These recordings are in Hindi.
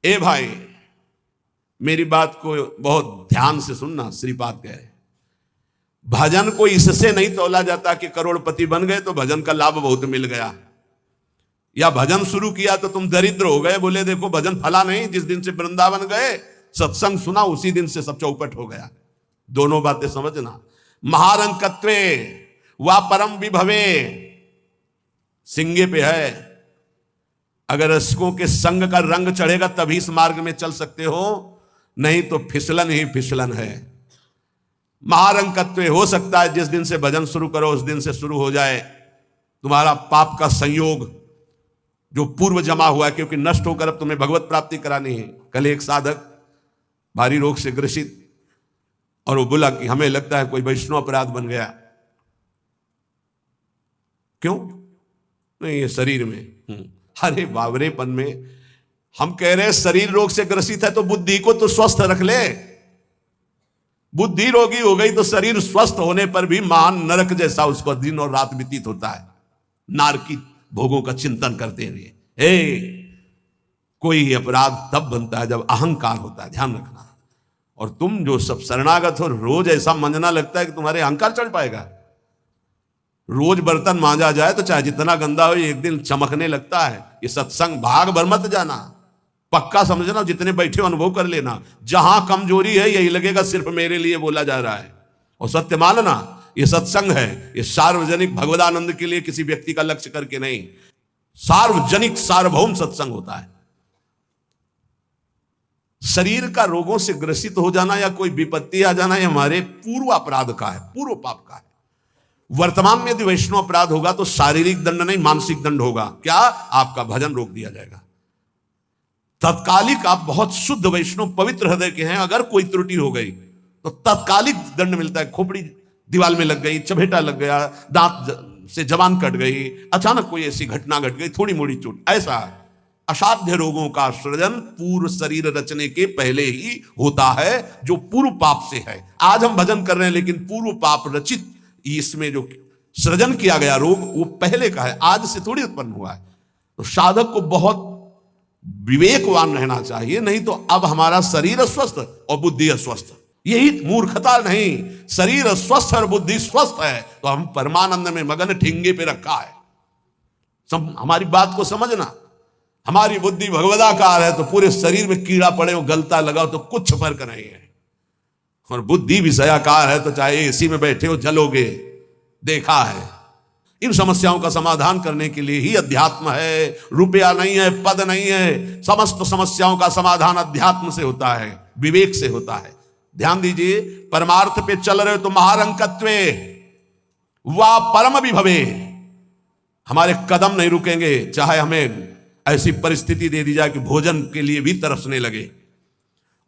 ए भाई, मेरी बात को बहुत ध्यान से सुनना। श्रीपाद कह रहे भजन को इससे नहीं तौला जाता कि करोड़पति बन गए तो भजन का लाभ बहुत मिल गया, या भजन शुरू किया तो तुम दरिद्र हो गए, बोले देखो भजन फला नहीं, जिस दिन से वृंदावन गए सत्संग सुना उसी दिन से सब चौपट हो गया। दोनों बातें समझना। महारंकत्वे वा परम विभवे, सिंगे पे है, अगर रसिकों के संग का रंग चढ़ेगा तभी इस मार्ग में चल सकते हो, नहीं तो फिसलन ही फिसलन है। महारंकत्व हो सकता है जिस दिन से भजन शुरू करो उस दिन से शुरू हो जाए तुम्हारा पाप का संयोग जो पूर्व जमा हुआ है, क्योंकि नष्ट होकर अब तुम्हें भगवत प्राप्ति करानी है। कल एक साधक भारी रोग से ग्रसित, और वो बोला कि हमें लगता है कोई वैष्णव अपराध बन गया। क्यों? नहीं, ये शरीर में। अरे बावरेपन में हम कह रहे हैं शरीर रोग से ग्रसित है तो बुद्धि को तो स्वस्थ रख ले। बुद्धि रोगी हो गई तो शरीर स्वस्थ होने पर भी महान नरक जैसा उसको दिन और रात व्यतीत होता है, नारकी भोगों का चिंतन करते हुए। कोई अपराध तब बनता है जब अहंकार होता है, ध्यान रखना। और तुम जो सब शरणागत हो, रोज ऐसा मंजना लगता है कि तुम्हारे अहंकार चढ़ पाएगा। रोज बर्तन मांजा जाए तो चाहे जितना गंदा हो एक दिन चमकने लगता है। ये सत्संग भाग भर मत जाना, पक्का समझना, जितने बैठे हो अनुभव कर लेना। जहां कमजोरी है यही लगेगा सिर्फ मेरे लिए बोला जा रहा है, और सत्य मानना ये सत्संग है, ये सार्वजनिक भगवदानंद के लिए किसी व्यक्ति का लक्ष्य करके नहीं, सार्वजनिक सार्वभौम सत्संग होता है। शरीर का रोगों से ग्रसित हो जाना या कोई विपत्ति आ जाना ये हमारे पूर्व अपराध का है, पूर्व पाप का है। वर्तमान में यदि वैष्णव अपराध होगा तो शारीरिक दंड नहीं मानसिक दंड होगा। क्या? आपका भजन रोक दिया जाएगा। तत्कालिक आप बहुत शुद्ध वैष्णव पवित्र हृदय के हैं, अगर कोई त्रुटि हो गई तो तत्कालिक दंड मिलता है। खोपड़ी दीवार में लग गई, चपेटा लग गया, दांत से जबान कट गई, अचानक कोई ऐसी घटना घट गई, थोड़ी मोड़ी चोट, ऐसा असाध्य रोगों का सृजन पूर्व शरीर रचने के पहले ही होता है, जो पूर्व पाप से है। आज हम भजन कर रहे हैं लेकिन पूर्व पाप रचित इसमें जो सृजन किया गया रोग वो पहले का है, आज से थोड़ी उत्पन्न हुआ है। तो साधक को बहुत विवेकवान रहना चाहिए, नहीं तो अब हमारा शरीर स्वस्थ और बुद्धि अस्वस्थ, यही मूर्खता नहीं। शरीर स्वस्थ और बुद्धि स्वस्थ है तो हम परमानंद में मगन ठिंगे पे रखा है। हमारी बात को समझना। हमारी बुद्धि भगवदाकार है तो पूरे शरीर में कीड़ा पड़े हो, गलता लगाओ तो कुछ फर्क नहीं है। और बुद्धि विषयाकार है तो चाहे एसी में बैठे हो जलोगे, देखा है। इन समस्याओं का समाधान करने के लिए ही अध्यात्म है, रुपया नहीं है, पद नहीं है। समस्त समस्याओं का समाधान अध्यात्म से होता है, विवेक से होता है। ध्यान दीजिए, परमार्थ पे चल रहे हो तो महारंकत्वे वा परम विभवे, हमारे कदम नहीं रुकेंगे चाहे हमें ऐसी परिस्थिति दे दी जाए कि भोजन के लिए भी तरसने लगे,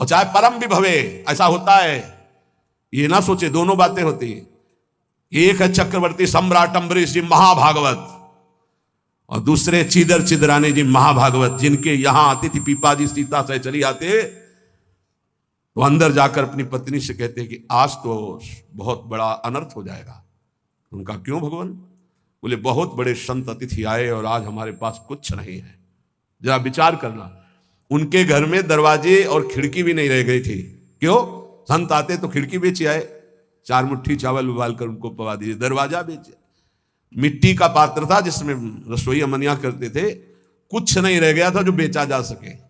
और चाहे परम विभवे। ऐसा होता है, ये ना सोचे दोनों बातें होती हैं। एक है चक्रवर्ती सम्राट अम्बरीश जी महाभागवत, और दूसरे चिदर चिदरानी जी महाभागवत, जिनके यहां आती थी पीपाजी सीता से चली आते तो अंदर जाकर अपनी पत्नी से कहते कि आज तो बहुत बड़ा अनर्थ हो जाएगा। उनका क्यों भगवान? बोले बहुत बड़े संत अतिथि आए और आज हमारे पास कुछ नहीं है। जरा विचार करना, उनके घर में दरवाजे और खिड़की भी नहीं रह गई थी। क्यों? संत आते तो खिड़की बेची आए, 4 मुट्ठी चावल उबाल कर उनको पवा दीजिए, दरवाजा बेचे। मिट्टी का पात्र था जिसमें रसोई अमनिया करते थे, कुछ नहीं रह गया था जो बेचा जा सके।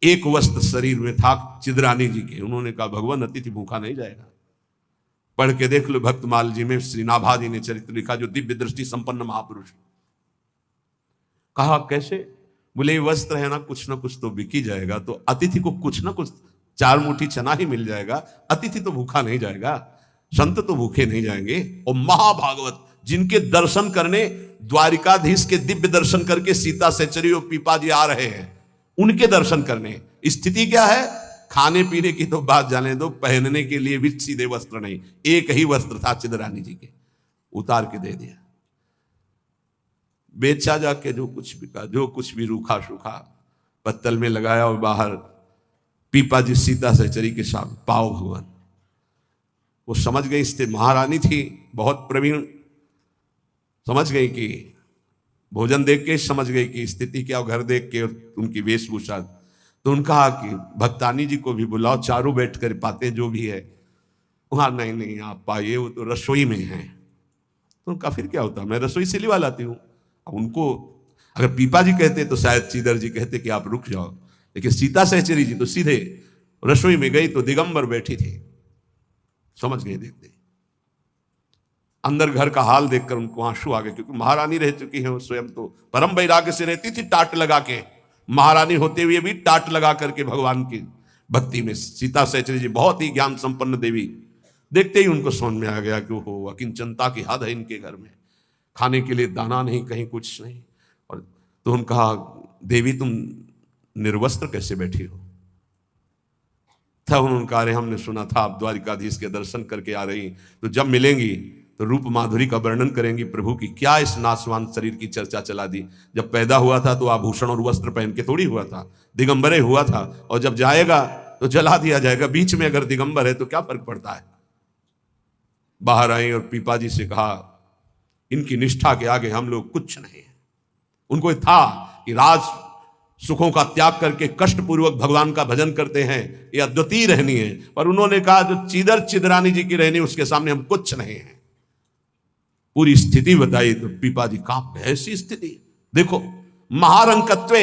एक वस्त्र शरीर में था चिदरानी जी के। उन्होंने कहा भगवान अतिथि भूखा नहीं जाएगा। पढ़ के देख लो भक्तमाल जी में श्री नाभा जी ने चरित्र लिखा, जो दिव्य दृष्टि संपन्न महापुरुष। कहा कैसे? बोले वस्त्र है ना, कुछ ना कुछ तो बिक ही जाएगा, तो अतिथि को कुछ ना कुछ 4 मुट्ठी चना ही मिल जाएगा, अतिथि तो भूखा नहीं जाएगा, संत तो भूखे नहीं जाएंगे। और महाभागवत जिनके दर्शन करने द्वारिकाधीश के दिव्य दर्शन करके सीता सेचरी और पीपा जी आ रहे हैं, उनके दर्शन करने। स्थिति क्या है? खाने पीने की तो बात जाने दो, पहनने के लिए भी सीधे वस्त्र नहीं, एक ही वस्त्र था चिदरानी जी के, उतार के दे दिया। बेचा जाके जो कुछ बिका, जो कुछ भी रूखा सूखा पत्तल में लगाया और बाहर पीपा जी सीता सहचरी के साथ पाओ भगवान। वो समझ गई, इससे महारानी थी बहुत प्रवीण, समझ गई कि भोजन देख के समझ गई कि स्थिति क्या, घर देख के उनकी वेशभूषा। तो उन्होंने कहा कि भक्तानी जी को भी बुलाओ, चारों बैठ कर पाते जो भी है। वहाँ नहीं नहीं आप पाइए, वो तो रसोई में है। तो उनका फिर क्या होता, मैं रसोई से लिवा लाती हूँ। अब उनको अगर पीपा जी कहते तो शायद चीदर जी कहते कि आप रुक जाओ, लेकिन सीता सहचरी जी तो सीधे रसोई में गई तो दिगंबर बैठी थी। समझ गए देखते अंदर घर का हाल देखकर उनको आंसू आ गए, क्योंकि महारानी रह चुकी है वो स्वयं तो परम वैराग्य से रहती थी, टाट लगा के। महारानी होते हुए भी टाट लगा करके भगवान की भक्ति में सीता सहचरी जी बहुत ही ज्ञान संपन्न देवी। देखते ही उनको समझ में आ गया कि वो अकिंचनता की हद है इनके घर में, खाने के लिए दाना नहीं, कहीं कुछ नहीं। और तो उन्होंने कहा देवी तुम निर्वस्त्र कैसे बैठी हो? तब उन्होंने कहा अरे हमने सुना था आप द्वारिकाधीश के दर्शन करके आ रही, तो जब मिलेंगी तो रूप माधुरी का वर्णन करेंगी प्रभु की। क्या इस नासवान शरीर की चर्चा चला दी। जब पैदा हुआ था तो आभूषण और वस्त्र पहन के थोड़ी हुआ था, दिगंबरे हुआ था, और जब जाएगा तो जला दिया जाएगा। बीच में अगर दिगंबर है तो क्या फर्क पड़ता है। बाहर आई और पीपा जी से कहा इनकी निष्ठा के आगे हम लोग कुछ नहीं है। उनको था कि राज सुखों का त्याग करके कष्टपूर्वक भगवान का भजन करते हैं, ये अद्वितीय रहनी है। पर उन्होंने कहा जो चिदर चिदरानी जी की रहनी उसके सामने हम कुछ नहीं है। पूरी स्थिति बताई तो पीपा जी कांप गए। ऐसी स्थिति देखो, महारंकत्वे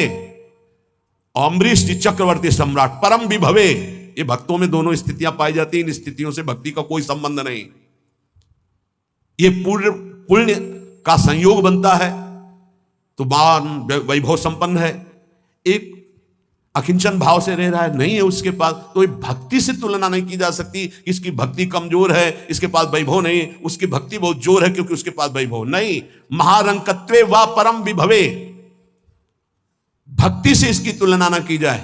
अम्बरीश जी चक्रवर्ती सम्राट परम विभवे, ये भक्तों में दोनों स्थितियां पाई जाती हैं। इन स्थितियों से भक्ति का कोई संबंध नहीं। ये पूर्ण पुण्य का संयोग बनता है तो मान वैभव संपन्न है। एक अकिंचन भाव से रह रहा है, नहीं है उसके पास, तो भक्ति से तुलना नहीं की जा सकती। इसकी भक्ति कमजोर है, इसके पास वैभव नहीं, उसकी भक्ति बहुत जोर है क्योंकि उसके पास वैभव नहीं। महारंकत्वे व परम विभवे, भक्ति से इसकी तुलना ना की जाए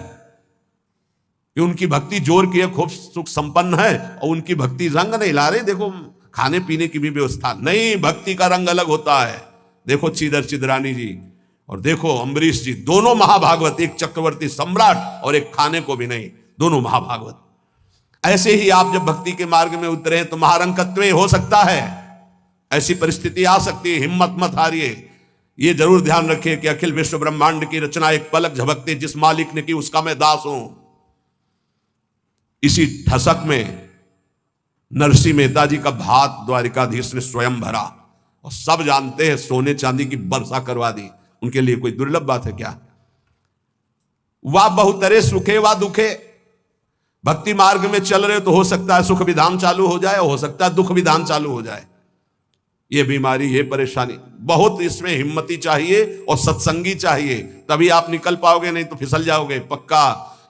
कि उनकी भक्ति जोर की है, खूब सुख संपन्न है, और उनकी भक्ति रंग नहीं ला रहे। देखो खाने पीने की भी व्यवस्था नहीं, भक्ति का रंग अलग होता है। देखो चिदर चिदरानी जी और देखो अम्बरीश जी, दोनों महाभागवत, एक चक्रवर्ती सम्राट और एक खाने को भी नहीं, दोनों महाभागवत। ऐसे ही आप जब भक्ति के मार्ग में उतरे तो महारंकत्व हो सकता है, ऐसी परिस्थिति आ सकती है। हिम्मत मत हारिए। ये जरूर ध्यान रखिए कि अखिल विश्व ब्रह्मांड की रचना एक पलक झपकती जिस मालिक ने की उसका मैं दास हूं। इसी ठसक में नरसिंह मेहता जी का भात द्वारिकाधीश ने स्वयं भरा, और सब जानते हैं सोने चांदी की वर्षा करवा दी। उनके लिए कोई दुर्लभ बात है क्या? वाह बहुतरे सुखे वा दुखे, भक्ति मार्ग में चल रहे तो हो सकता है सुख विधान चालू हो जाए, हो सकता है दुख विधान चालू हो जाए। ये बीमारी, ये परेशानी, बहुत इसमें हिम्मती चाहिए और सत्संगी चाहिए, तभी आप निकल पाओगे, नहीं तो फिसल जाओगे पक्का।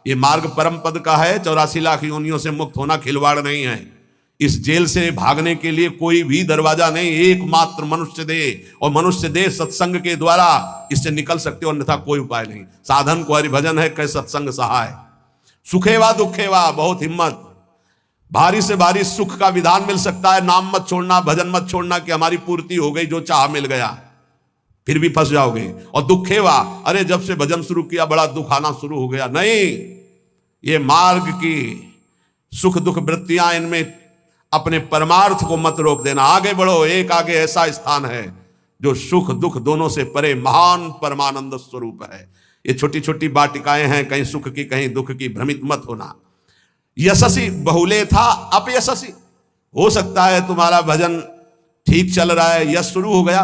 ये मार्ग परम पद का है, 84 लाख योनियों से मुक्त होना खिलवाड़ नहीं है। इस जेल से भागने के लिए कोई भी दरवाजा नहीं, एकमात्र मनुष्य दे, और मनुष्य दे सत्संग के द्वारा इससे निकल सकते हो, अन्यथा कोई उपाय नहीं। साधन को हरिभजन है, कैसे सत्संग सहाय। सुखेवा दुखेवा, बहुत हिम्मत। भारी से भारी सुख का विधान मिल सकता है, नाम मत छोड़ना, भजन मत छोड़ना कि हमारी पूर्ति हो गई, जो चाह मिल गया, फिर भी फंस जाओगे। और दुखेवा, अरे जब से भजन शुरू किया बड़ा दुख आना शुरू हो गया। नहीं, ये मार्ग की सुख दुख वृत्तियां, इनमें अपने परमार्थ को मत रोक देना, आगे बढ़ो। एक आगे ऐसा स्थान है जो सुख दुख दोनों से परे महान परमानंद स्वरूप है। ये छोटी छोटी वाटिकाएं हैं, कहीं सुख की कहीं दुख की, भ्रमित मत होना। यशस्वी बहुले था अपयशस्वी, हो सकता है तुम्हारा भजन ठीक चल रहा है, यश शुरू हो गया,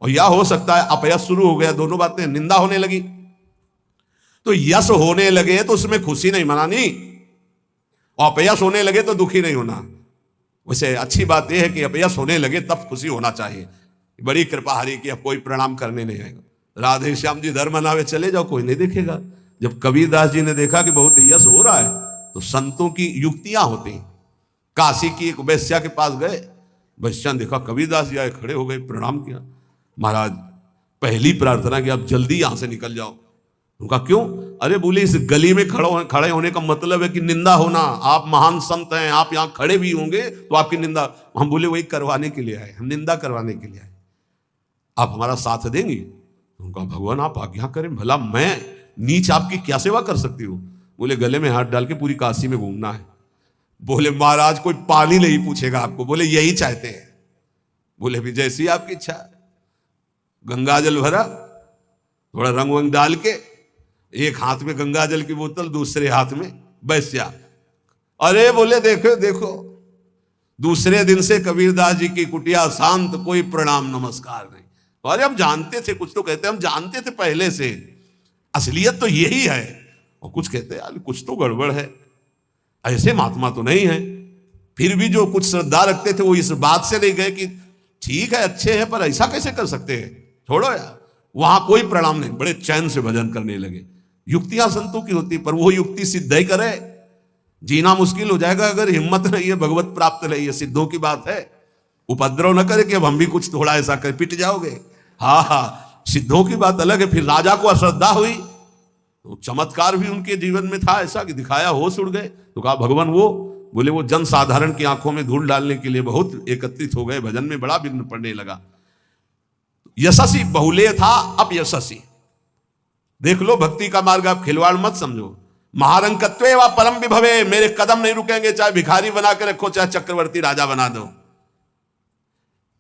और या हो सकता है अपयश शुरू हो गया, दोनों बातें, निंदा होने लगी। तो यश होने लगे तो उसमें खुशी नहीं मनानी, और अपयश होने लगे तो दुखी नहीं होना। वैसे अच्छी बात यह है कि अपयश होने लगे तब खुशी होना चाहिए। बड़ी कृपा हरि की, अब कोई प्रणाम करने नहीं आएगा। राधे श्याम जी धर्म मनावे चले जाओ, कोई नहीं देखेगा। जब कबीरदास जी ने देखा कि बहुत यश हो रहा है तो संतों की युक्तियां होती। काशी की एक वैश्या के पास गए, वैश्या ने देखा कबीरदास जी आए, खड़े हो गए, प्रणाम किया। महाराज पहली प्रार्थना कि आप जल्दी यहां से निकल जाओ। उनका क्यों? अरे बोले इस गली में खड़े होने का मतलब है कि निंदा होना। आप महान संत हैं, आप यहाँ खड़े भी होंगे तो आपकी निंदा। हम बोले वही करवाने के लिए आए, हम निंदा करवाने के लिए आए, आप हमारा साथ देंगे? उनका भगवान आप आज्ञा करें, भला मैं नीच आपकी क्या सेवा कर सकती हूँ? बोले गले में हाथ डाल के पूरी काशी में घूमना है। बोले महाराज कोई पानी नहीं पूछेगा आपको। बोले यही चाहते हैं। बोले भी जैसी आपकी इच्छा। गंगा जल भरा, थोड़ा रंग वंग डाल के, एक हाथ में गंगा जल की बोतल, दूसरे हाथ में बैस्या। अरे बोले देखो देखो, दूसरे दिन से कबीरदास जी की कुटिया शांत, कोई प्रणाम नमस्कार नहीं। अरे हम जानते थे, कुछ तो कहते हम जानते थे पहले से, असलियत तो यही है। और कुछ कहते यार कुछ तो गड़बड़ है, ऐसे महात्मा तो नहीं है। फिर भी जो कुछ श्रद्धा रखते थे वो इस बात से नहीं गए कि ठीक है अच्छे हैं पर ऐसा कैसे कर सकते हैं, छोड़ो यार। वहां कोई प्रणाम नहीं, बड़े चैन से भजन करने लगे। युक्तियां संतों की होती, पर वो युक्ति सिद्ध ही करे, जीना मुश्किल हो जाएगा अगर हिम्मत नहीं है, भगवत प्राप्त नहीं है। सिद्धों की बात है, उपद्रव न करे कि अब हम भी कुछ थोड़ा ऐसा कर पिट जाओगे। हाँ हाँ, सिद्धों की बात अलग है। फिर राजा को अश्रद्धा हुई तो चमत्कार भी उनके जीवन में था ऐसा कि दिखाया, होश उड़ गए। तो कहा भगवान वो, बोले वो जन साधारण की आंखों में धूल डालने के लिए बहुत एकत्रित हो गए, भजन में बड़ा विघ्न पड़ने लगा। यशस्वी बहुलेय था, अब यशस्वी। देख लो भक्ति का मार्ग, आप खिलवाड़ मत समझो। महारंकत्वे व परम विभवे, मेरे कदम नहीं रुकेंगे, चाहे भिखारी बना के रखो, चाहे चक्रवर्ती राजा बना दो।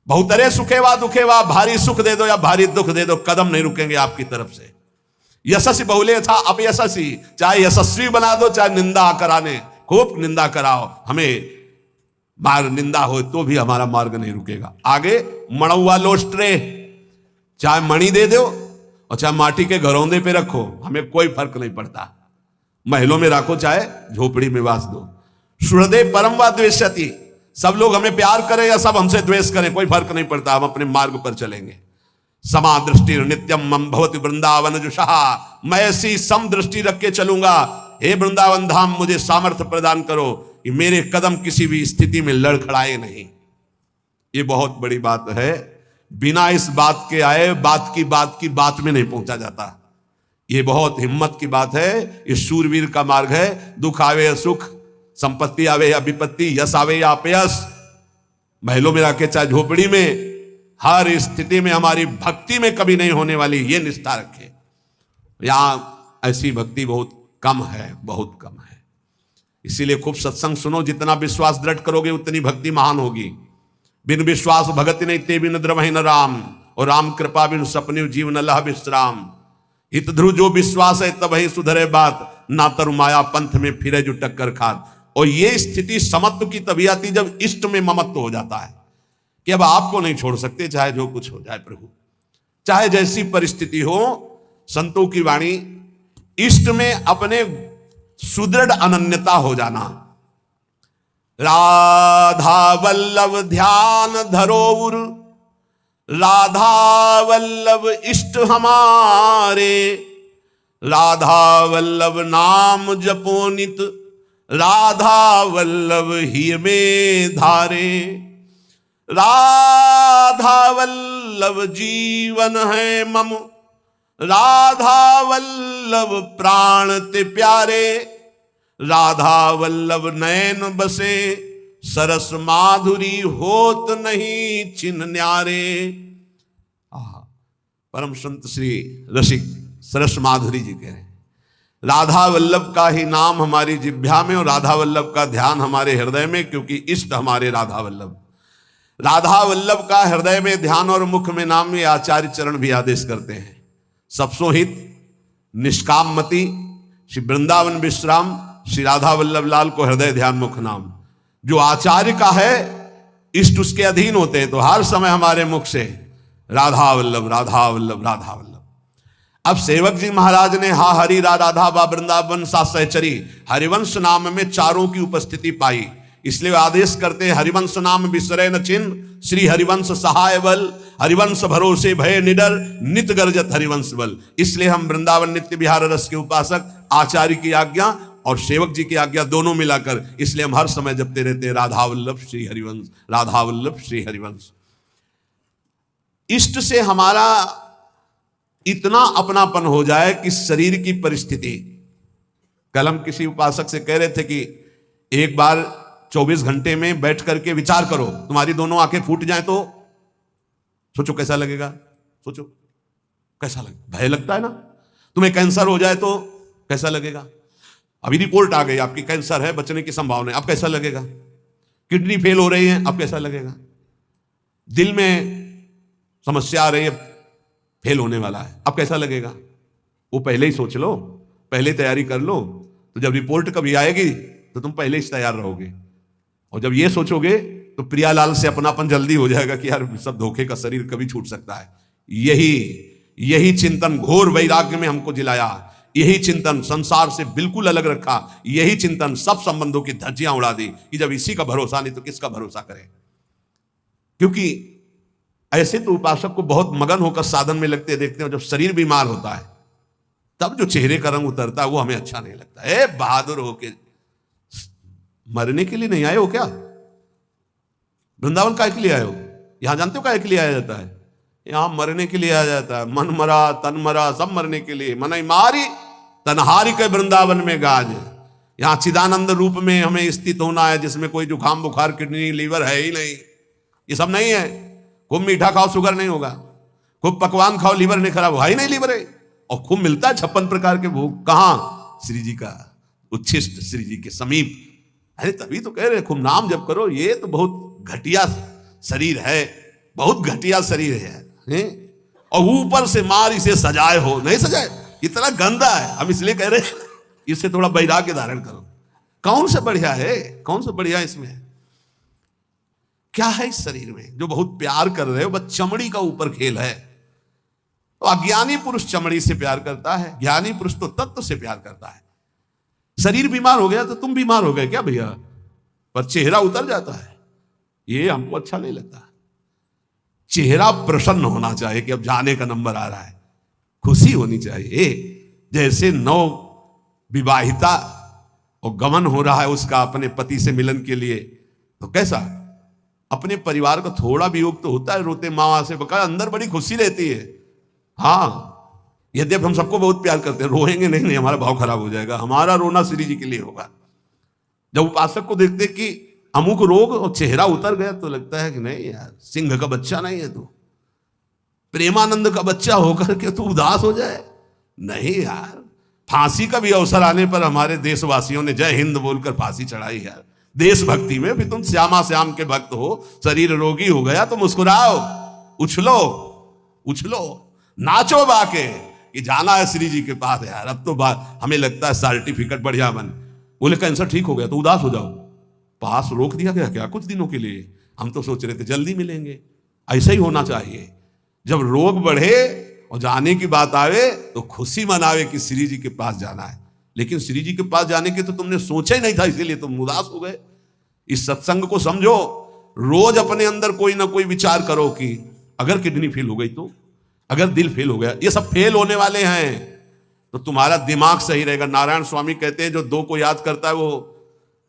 बहुतरे सुखे वा दुखे वा, भारी सुख दे दो या भारी दुख दे दो, कदम नहीं रुकेंगे आपकी तरफ से। यशस्वी बहुलेय था, अब यशस्वी, चाहे यशस्वी बना दो, चाहे निंदा कराने, खूब निंदा कराओ, हमें मार्ग निंदा हो तो भी हमारा मार्ग नहीं रुकेगा। आगे मणुआ लोस्ट्रे, चाहे मणि दे दो और चाहे माटी के घरौंदे पे रखो, हमें कोई फर्क नहीं पड़ता। महलों में रखो चाहे झोपड़ी में वास दो। सुहृदे परम व द्वेष्यति, सब लोग हमें प्यार करें या सब हमसे द्वेष करें, कोई फर्क नहीं पड़ता, हम अपने मार्ग पर चलेंगे। समा दृष्टि नित्यम मम भवति वृंदावन जुषहा, मैं ऐसी सम दृष्टि रख के चलूंगा। हे वृंदावन धाम, मुझे सामर्थ्य प्रदान करो कि मेरे कदम किसी भी स्थिति में लड़खड़ाए नहीं। ये बहुत बड़ी बात है, बिना इस बात के आए बात की बात में नहीं पहुंचा जाता। ये बहुत हिम्मत की बात है, ये शूरवीर का मार्ग है। दुख आवे या सुख, संपत्ति आवे या विपत्ति, यश आवे या अपयश, महलों में रखे चाहे झोपड़ी में, हर स्थिति में हमारी भक्ति में कभी नहीं होने वाली, ये निष्ठा रखे। यहां ऐसी भक्ति बहुत कम है, बहुत कम है। इसीलिए खूब सत्संग सुनो, जितना विश्वास दृढ़ करोगे उतनी भक्ति महान होगी। बिन विश्वास भगति नहीं ते बिन द्रवहि न राम, और राम कृपा बिन सपने जीव न लह विश्राम। हित ध्रुव जो विश्वास है तब ही सुधरे बात, ना तरु माया पंथ में फिरे जो टक्कर खात। और ये स्थिति समत्व की तभी आती जब इष्ट में ममत्व हो जाता है कि अब आपको नहीं छोड़ सकते, चाहे जो कुछ हो जाए प्रभु, चाहे जैसी परिस्थिति हो। संतों की वाणी, इष्ट में अपने सुदृढ़ अनन्यता हो जाना। राधा वल्लभ ध्यान धरोउर, राधा वल्लभ इष्ट हमारे, राधा वल्लभ नाम जपो नित, राधा वल्लभ ही में धारे। राधा वल्लभ जीवन है मम, राधा वल्लभ प्राण ते प्यारे, राधा वल्लभ नयन बसे, सरस माधुरी होत नहीं छिन न्यारे। परम संत श्री रसिक सरस माधुरी जी कह रहे हैं, राधा वल्लभ का ही नाम हमारी जिह्वा में और राधा वल्लभ का ध्यान हमारे हृदय में, क्योंकि इष्ट हमारे राधा वल्लभ। राधा वल्लभ का हृदय में ध्यान और मुख में नाम, ये आचार्य चरण भी आदेश करते हैं। सबसो हित निष्काम मति, श्री वृंदावन विश्राम, श्री राधा वल्लभ लाल को हृदय ध्यान मुख नाम। जो आचार्य का है इष्ट उसके अधीन होते हैं, तो हर समय हमारे मुख से राधा वल्लभ राधा वल्लभ राधा वल्लभ। अब सेवक जी महाराज ने हा हरि राधा बा वृंदावन सा सहचरी, हरिवंश नाम में चारों की उपस्थिति पाई, इसलिए आदेश करते हैं हरिवंश नाम विसरे न चिन्ह, श्री हरिवंश सहाय बल, हरिवंश भरोसे भय निडर, नित गर्जत हरिवंश बल। इसलिए हम वृंदावन नित्य विहार रस के उपासक, आचार्य की आज्ञा और सेवक जी की आज्ञा दोनों मिलाकर, इसलिए हम हर समय जपते रहते हैं राधा वल्लभ श्री हरिवंश, राधा वल्लभ श्री हरिवंश। इष्ट से हमारा इतना अपनापन हो जाए कि शरीर की परिस्थिति, कल हम किसी उपासक से कह रहे थे कि एक बार 24 घंटे में बैठ करके विचार करो, तुम्हारी दोनों आंखें फूट जाए तो सोचो कैसा लगेगा, सोचो कैसा लगेगा। भय लगता है ना। तुम्हें कैंसर हो जाए तो कैसा लगेगा। अभी रिपोर्ट आ गई आपकी कैंसर है, बचने की संभावना है, अब कैसा लगेगा। किडनी फेल हो रही है, अब कैसा लगेगा। दिल में समस्या आ रही है, फेल होने वाला है। अब कैसा लगेगा? वो पहले ही सोच लो, पहले तैयारी कर लो, तो जब रिपोर्ट कभी आएगी तो तुम पहले ही तैयार रहोगे। और जब ये सोचोगे तो प्रियालाल से अपनापन जल्दी हो जाएगा कि यार सब धोखे का शरीर कभी छूट सकता है। यही चिंतन घोर वैराग्य में हमको जिलाया, यही चिंतन संसार से बिल्कुल अलग रखा, यही चिंतन सब संबंधों की धज्जियां उड़ा दी कि जब इसी का भरोसा नहीं तो किसका भरोसा करें। क्योंकि ऐसे तो उपासक को बहुत मगन होकर साधन में लगते देखते हैं, जब शरीर बीमार होता है तब जो चेहरे का रंग उतरता है वो हमें अच्छा नहीं लगता। ए बहादुर होके मरने के लिए नहीं आए हो क्या? वृंदावन काहे के लिए आए हो? यहां जानते हो काहे के लिए आया जाता है? यहां मरने के लिए आया जाता है। मन मरा तन मरा सब मरने के लिए। मन मारी तनहारी के वृंदावन में गाज। यहां चिदानंद रूप में हमें स्थित होना है, जिसमें कोई जुकाम बुखार किडनी लीवर है ही नहीं। ये सब नहीं है। खूब मीठा खाओ शुगर नहीं होगा, खूब पकवान खाओ लीवर नहीं खराब, है ही नहीं लीवर है। और खूब मिलता है 56 प्रकार के भोग। कहां? श्री जी का उच्छिष्ट, श्री जी के समीप। अरे तभी तो कह रहे खूब नाम जप करो। ये तो बहुत घटिया शरीर है, बहुत घटिया शरीर है। और ऊपर से मार इसे सजाए हो, नहीं सजाए, इतना गंदा है। हम इसलिए कह रहे हैं इससे थोड़ा वैराग्य धारण करो। कौन सा बढ़िया है? कौन सा बढ़िया इसमें क्या है? इस शरीर में जो बहुत प्यार कर रहे हो, बस चमड़ी का ऊपर खेल है। तो अज्ञानी पुरुष चमड़ी से प्यार करता है, ज्ञानी पुरुष तो तत्व से प्यार करता है। शरीर बीमार हो गया तो तुम बीमार हो गए क्या भैया? पर चेहरा उतर जाता है, ये हमको अच्छा नहीं लगता। चेहरा प्रसन्न होना चाहिए कि अब जाने का नंबर आ रहा है, खुशी होनी चाहिए। जैसे नव विवाहिता और गमन हो रहा है उसका अपने पति से मिलन के लिए, तो कैसा अपने परिवार का थोड़ा वियोग तो होता है, रोते माँ से बका, अंदर बड़ी खुशी रहती है। हाँ, यद्यप हम सबको बहुत प्यार करते हैं, रोएंगे नहीं, हमारा भाव खराब हो जाएगा। हमारा रोना श्री जी के लिए होगा। जब उपासक को देखते कि अमुक रोग और चेहरा उतर गया तो लगता है कि नहीं यार, सिंह का बच्चा नहीं है तू, प्रेमानंद का बच्चा होकर के तू उदास हो जाए। नहीं यार, फांसी का भी अवसर आने पर हमारे देशवासियों ने जय हिंद बोलकर फांसी चढ़ाई यार, देशभक्ति में। फिर तुम श्यामा श्याम के भक्त हो, शरीर रोगी हो गया तो मुस्कुराओ, उछलो उछलो, नाचो बाके कि जाना है श्री जी के पास यार। अब तो हमें लगता है सर्टिफिकेट बढ़िया बन, बोले कैंसर ठीक हो गया तो उदास हो जाओ, पास रोक दिया गया क्या कुछ दिनों के लिए? हम तो सोच रहे थे जल्दी मिलेंगे। ऐसा ही होना चाहिए। जब रोग बढ़े और जाने की बात आवे तो खुशी मनावे कि श्री जी के पास जाना है। लेकिन श्री जी के पास जाने के तो तुमने सोचा ही नहीं था, इसीलिए तुम उदास हो गए। इस सत्संग को समझो। रोज अपने अंदर कोई ना कोई विचार करो कि अगर किडनी फेल हो गई तो, अगर दिल फेल हो गया, ये सब फेल होने वाले हैं, तो तुम्हारा दिमाग सही रहेगा। नारायण स्वामी कहते हैं जो दो को याद करता है वो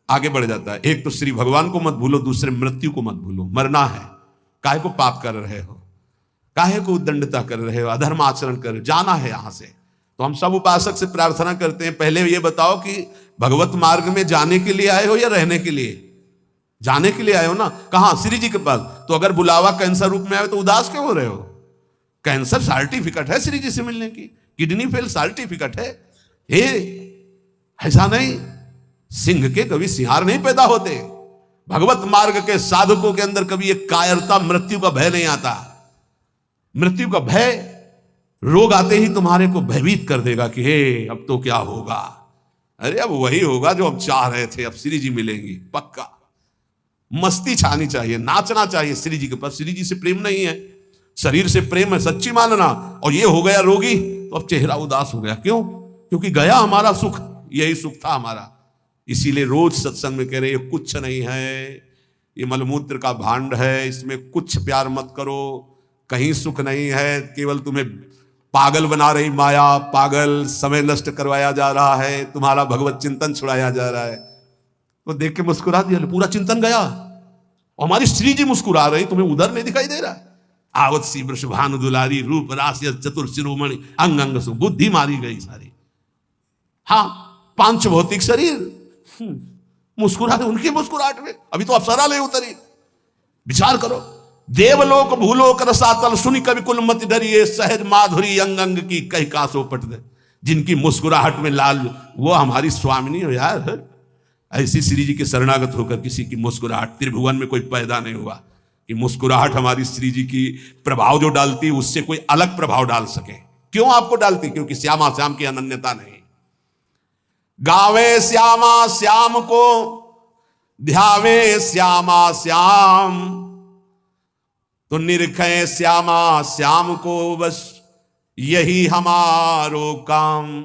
आगे बढ़ जाता है। एक तो श्री भगवान को मत भूलो, दूसरे मृत्यु को मत भूलो। मरना है, काहे को पाप कर रहे हो, काहे को उद्दंडता कर रहे हो, अधर्म आचरण कर रहे हो, जाना है यहां से। तो हम सब उपासक से प्रार्थना करते हैं, पहले ये बताओ कि भगवत मार्ग में जाने के लिए आए हो या रहने के लिए? जाने के लिए आए हो ना। कहां? श्री जी के पास। तो अगर बुलावा कैंसर रूप में आए तो उदास क्यों हो रहे हो? कैंसर सर्टिफिकेट है श्री जी से मिलने की, किडनी फेल सर्टिफिकेट है। हे ऐसा नहीं, सिंह के कभी सिंहार नहीं पैदा होते। भगवत मार्ग के साधकों के अंदर कभी एक कायरता, मृत्यु का भय नहीं आता। मृत्यु का भय रोग आते ही तुम्हारे को भयभीत कर देगा कि हे अब तो क्या होगा। अरे अब वही होगा जो हम चाह रहे थे, अब श्री जी मिलेंगी पक्का। मस्ती छानी चाहिए, नाचना चाहिए श्री जी के पास। श्री जी से प्रेम नहीं है, शरीर से प्रेम है, सच्ची मानना। और ये हो गया रोगी तो अब चेहरा उदास हो गया। क्यों? क्योंकि गया हमारा सुख, यही सुख था हमारा। इसीलिए रोज सत्संग में कह रहे ये कुछ नहीं है, ये मलमूत्र का भांड है, इसमें कुछ प्यार मत करो, कहीं सुख नहीं है। केवल तुम्हें पागल बना रही माया, पागल समय नष्ट करवाया जा रहा है, तुम्हारा भगवत चिंतन छुड़ाया जा रहा है। तो देख के मुस्कुरा दिया, पूरा चिंतन गया। और हमारी श्री जी मुस्कुरा रही, तुम्हें उधर नहीं दिखाई दे रहा है। आवत सी वृषभानु दुलारी, रूप राशि चतुर शिरोमणि, अंग अंग सु बुद्धि मारी गई सारी। हाँ, पांच भौतिक शरीर मुस्कुरा रहे, उनकी मुस्कुराहट में अभी तो अप्सरा ले उतरी। विचार करो, देवलोक भूलोक रसातल सुनी कवि कुल मति डरिए, सहज माधुरी अंग अंग की कही कासो पट दे। जिनकी मुस्कुराहट में लाल, वो हमारी स्वामिनी हो यार। ऐसी श्री जी के शरणागत होकर किसी की मुस्कुराहट त्रिभुवन में कोई पैदा नहीं हुआ कि मुस्कुराहट हमारी श्री जी की प्रभाव जो डालती उससे कोई अलग प्रभाव डाल सके। क्यों आपको डालती? क्योंकि श्यामा श्याम की अनन्यता नहीं। गावे श्यामा श्याम को, ध्यावे श्यामा श्याम, तो निरखे श्यामा श्याम को, बस यही हमारो काम।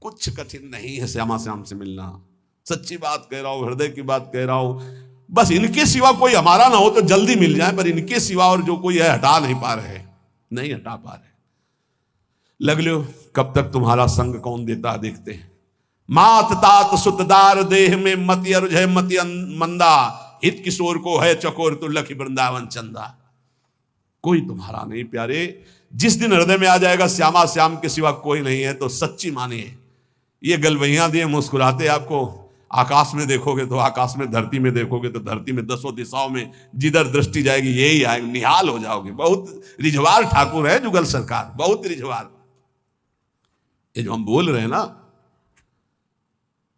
कुछ कठिन नहीं है श्यामा श्याम से मिलना। सच्ची बात कह रहा हूं, हृदय की बात कह रहा हूं। बस इनके सिवा कोई हमारा ना हो तो जल्दी मिल जाए, पर इनके सिवा और जो कोई है हटा नहीं पा रहे, नहीं हटा पा रहे। लग लो कब तक तुम्हारा संग कौन देता है, देखते हैं। मात तात सुतदार देह में मति अरुझ है मति मंदा, हित किशोर को है चकोर तो लखी वृंदावन चंदा। कोई तुम्हारा नहीं प्यारे। जिस दिन हृदय में आ जाएगा श्यामा श्याम के सिवा कोई नहीं है, तो सच्ची मानिए ये गलवैया दिए मुस्कुराते आपको। आकाश में देखोगे तो आकाश में, धरती में देखोगे तो धरती में, दसों दिशाओं में जिधर दृष्टि जाएगी यही आएगा, निहाल हो जाओगे। बहुत रिझवार ठाकुर है जुगल सरकार, बहुत रिझवार। ये जो हम बोल रहे हैं ना,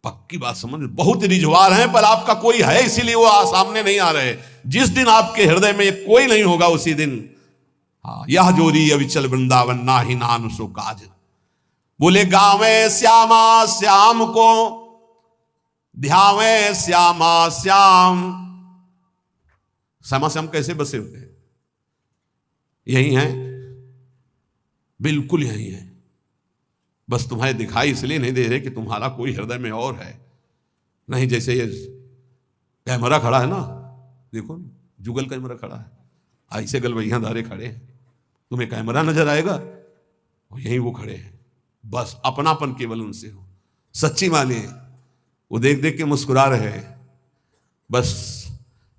पक्की बात समझ, बहुत रिझवार हैं, पर आपका कोई है इसीलिए वो सामने नहीं आ रहे। जिस दिन आपके हृदय में कोई नहीं होगा उसी दिन, हाँ, यह जोरी अविचल वृंदावन ना ही नान सो काज। बोले गावे श्यामा श्याम को, ध्यावे श्यामा श्याम। श्यामा श्याम कैसे बसे हुए हैं? यही है, बिल्कुल यही है। बस तुम्हारे दिखाई इसलिए नहीं दे रहे कि तुम्हारा कोई हृदय में और है। नहीं, जैसे ये कैमरा खड़ा है ना, देखो जुगल कैमरा खड़ा है, ऐसे गलवैया धारे खड़े हैं, तुम्हें कैमरा नजर आएगा, और यहीं वो खड़े हैं। बस अपनापन केवल उनसे हो। सच्ची मानिए, वो देख देख के मुस्कुरा रहे हैं। बस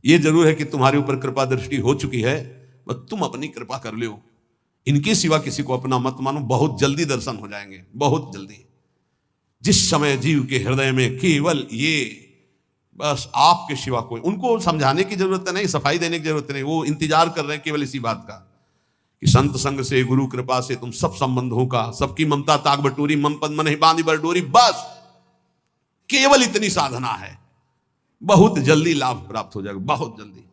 ये जरूर है कि तुम्हारे ऊपर कृपा दृष्टि हो चुकी है, बस तुम अपनी कृपा कर लो। इनके सिवा किसी को अपना मत मानो, बहुत जल्दी दर्शन हो जाएंगे, बहुत जल्दी। जिस समय जीव के हृदय में केवल ये, बस आपके सिवा कोई, उनको समझाने की जरूरत नहीं, सफाई देने की जरूरत नहीं। वो इंतजार कर रहे हैं केवल इसी बात का कि संत संग से, गुरु कृपा से तुम सब संबंधों का, सबकी ममता ताक बटोरी, मम पद मन ही बांधी बरडोरी। बस केवल इतनी साधना है, बहुत जल्दी लाभ प्राप्त हो जाएगा, बहुत जल्दी।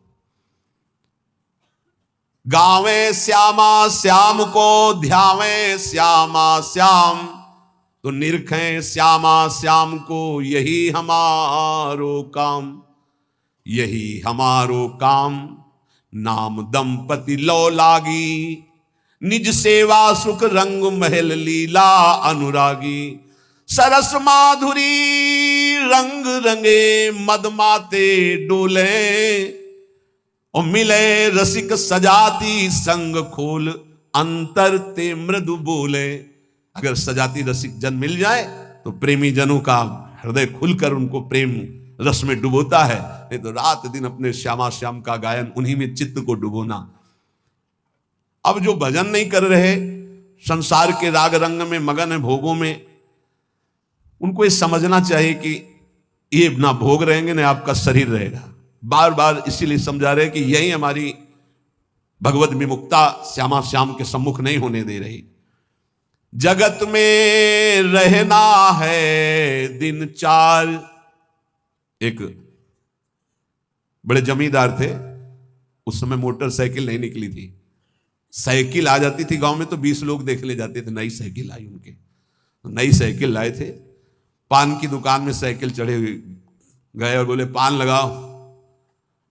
गावे श्यामा श्याम को, ध्यावे श्यामा श्याम, तो निरखें श्यामा श्याम को, यही हमारो काम, यही हमारो काम। नाम दंपति लो लागी, निज सेवा सुख रंग महल लीला अनुरागी। सरस माधुरी रंग रंगे, मदमाते डोले, और मिले रसिक सजाती संग खोल, अंतर ते मृदु बोले। अगर सजाती रसिक जन मिल जाए तो प्रेमी जनों का हृदय खुलकर उनको प्रेम रस में डुबोता है। नहीं तो रात दिन अपने श्यामा श्याम का गायन, उन्हीं में चित्त को डुबोना। अब जो भजन नहीं कर रहे, संसार के राग रंग में मगन है, भोगों में, उनको ये समझना चाहिए कि ये ना भोग रहेंगे ना आपका शरीर रहेगा। बार बार इसीलिए समझा रहे कि यही हमारी भगवत विमुक्ता श्यामा श्याम के सम्मुख नहीं होने दे रही। जगत में रहना है दिन चार। एक बड़े जमींदार थे, उस समय मोटरसाइकिल नहीं निकली थी। साइकिल आ जाती थी गांव में तो 20 लोग देख ले जाते थे। नई साइकिल आई उनके, नई साइकिल लाए थे। पान की दुकान में साइकिल चढ़े गए और बोले पान लगाओ।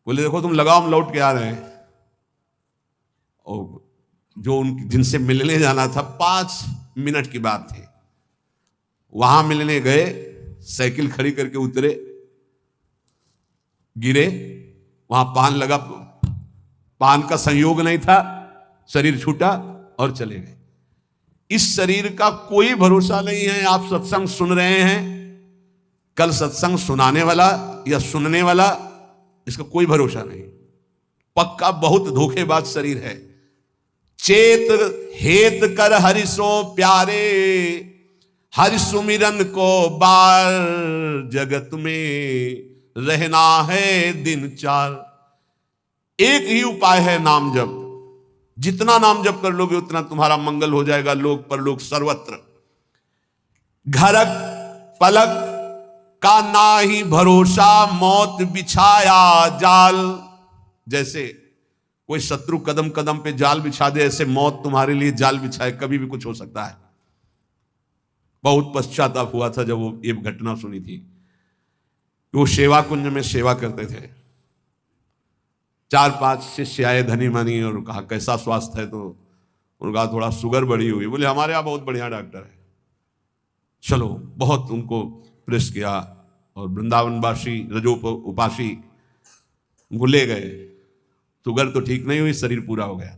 बोले देखो तुम लगाओ, हम लौट के आ रहे हैं। और जो उन जिनसे मिलने जाना था 5 मिनट की बात थी, वहां मिलने गए, साइकिल खड़ी करके उतरे, गिरे, वहां पान लगा, पान का संयोग नहीं था, शरीर छूटा और चले गए। इस शरीर का कोई भरोसा नहीं है। आप सत्संग सुन रहे हैं, कल सत्संग सुनाने वाला या सुनने वाला, इसका कोई भरोसा नहीं। पक्का बहुत धोखेबाज शरीर है। चेत हेत कर हरिसो प्यारे, हरि सुमिरन को बार, जगत में रहना है दिन चार। एक ही उपाय है नाम जप। जितना नाम जप कर लोगे उतना तुम्हारा मंगल हो जाएगा, लोक परलोक सर्वत्र। घरक पलक का ना ही भरोसा, मौत बिछाया जाल। जैसे कोई शत्रु कदम कदम पे जाल बिछा दे, ऐसे मौत तुम्हारे लिए जाल बिछाए, कभी भी कुछ हो सकता है। बहुत पश्चाताप हुआ था जब वो ये घटना सुनी थी। वो सेवा कुंज में सेवा करते थे, 4-5 शिष्य आए धनी मनी और कहा कैसा स्वास्थ्य है, तो उनका थोड़ा शुगर बढ़ी हुई। बोले हमारे यहाँ बहुत बढ़िया डॉक्टर है, चलो। बहुत उनको प्रेस किया और वृंदावनवासी रजोप उपासी उनको ले गए। शुगर तो ठीक नहीं हुई, शरीर पूरा हो गया।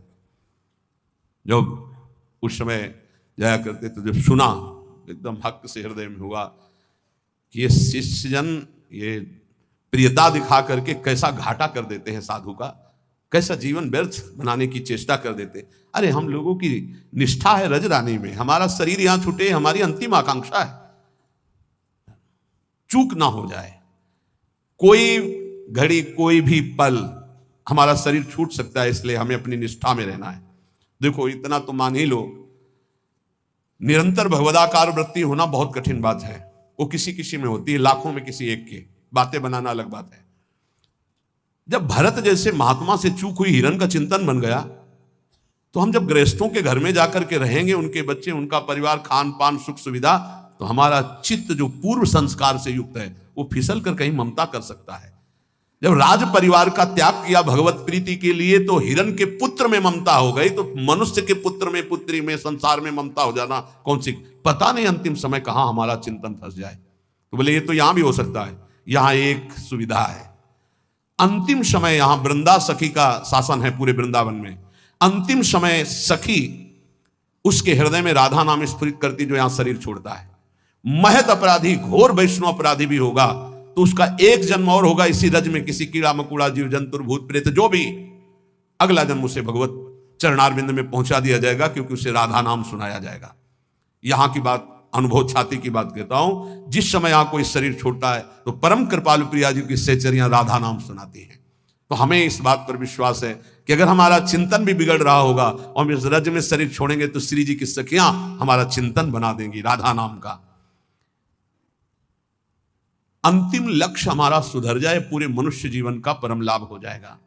जब उस समय जाया करते तो जब सुना एकदम हक से हृदय में हुआ कि ये शिष्यजन ये प्रियता दिखा करके कैसा घाटा कर देते हैं साधु का, कैसा जीवन व्यर्थ बनाने की चेष्टा कर देते। अरे हम लोगों की निष्ठा है रजरानी में, हमारा शरीर यहां छूटे हमारी अंतिम आकांक्षा है, चूक ना हो जाए। कोई घड़ी कोई भी पल हमारा शरीर छूट सकता है, इसलिए हमें अपनी निष्ठा में रहना है। देखो इतना तो मान ही लो, निरंतर भगवदाकार वृत्ति होना बहुत कठिन बात है। वो किसी किसी में होती है, लाखों में किसी एक की। बातें बनाना अलग बात है। जब भरत जैसे महात्मा से चूक हुई हिरण का चिंतन बन गया, तो हम जब गृहस्थों के घर में जाकर के रहेंगे, उनके बच्चे उनका परिवार, खान पान सुख सुविधा, तो हमारा चित्त जो पूर्व संस्कार से युक्त है वो फिसल कर कहीं ममता कर सकता है। जब राज परिवार का त्याग किया भगवत प्रीति के लिए, तो हिरण के पुत्र में ममता हो गई, तो मनुष्य के पुत्र में, पुत्री में, संसार में ममता हो जाना कौन सी, पता नहीं अंतिम समय कहां हमारा चिंतन फंस जाए। तो बोले ये तो यहां भी हो सकता है। यहां एक सुविधा है, अंतिम समय यहां वृंदा सखी का शासन है पूरे वृंदावन में। अंतिम समय सखी उसके हृदय में राधा नाम स्फुरित करती, जो यहां शरीर छोड़ता है। महत अपराधी, घोर वैष्णव अपराधी भी होगा तो उसका एक जन्म और होगा इसी रज में, किसी कीड़ा मकुड़ा जीव जंतु भूत प्रेत जो भी, अगला जन्म उसे भगवत चरणारविंद में पहुंचा दिया जाएगा, क्योंकि उसे राधा नाम सुनाया जाएगा। यहां की बात, अनुभव छाती की बात कहता हूं। जिस समय यहां कोई शरीर छोड़ता है तो परम कृपालु प्रिया जी की सहचरियां राधा नाम सुनाती हैं। तो हमें इस बात पर विश्वास है कि अगर हमारा चिंतन भी बिगड़ रहा होगा और हम इस रज में शरीर छोड़ेंगे, तो श्री जी की सखियां हमारा चिंतन बना देंगी राधा नाम का। अंतिम लक्ष्य हमारा सुधर जाए, पूरे मनुष्य जीवन का परम लाभ हो जाएगा।